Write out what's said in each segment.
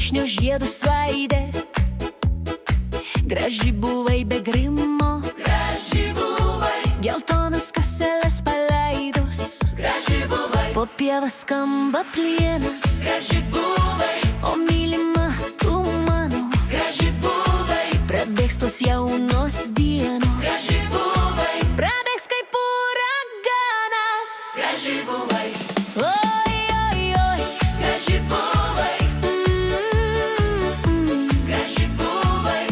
vyšnio žiedus svaidė. Graži buvai be grimo, Graži buvai, geltonas kaseles paleidus. graži buvai, Po pievą skamba plienas, graži buvai, o mylima tu mano. graži buvai, Prabėgs tos jaunos dienos, graži buvai, prabėgs kaip uraganas. graži buvai, Oi, oi, oi, graži buvai, graži buvai,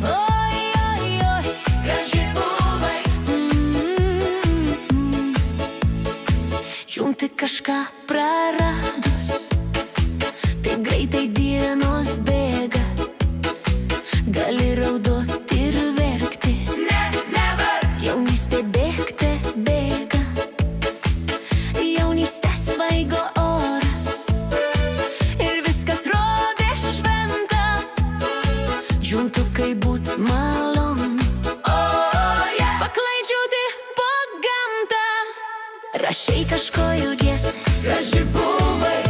oi, oi, oi. graži buvai, Jungti kažką praradus, taip greitai dienos bėga. Gali raudoti ir verkti, neverk, jaunystė bėgte bėga. Jaunystė svaigo oras ir viskas rodė šventa. Džiuntu kaip būt malonu, paklaidžiauti po gamtą. Rašei kažko ilgiesi, graži buvai,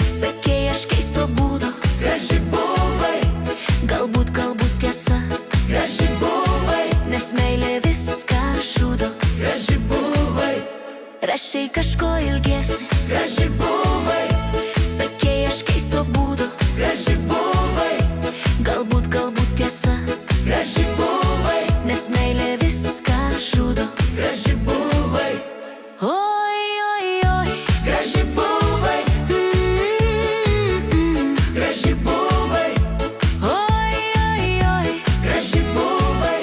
sakei aš keisto būdo. graži buvai, Galbūt tiesa, graži buvai, nes meilė viską žudo. graži buvai, Rašei kažko ilgiesi, graži buvai, sakei aš keisto būdo. graži buvai, Galbūt tiesa, graži buvai, nes meilė viską žudo. graži buvai, Oi, oi, oi, graži buvai, graži buvai, oi, oi, oi. graži buvai,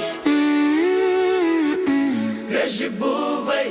graži buvai.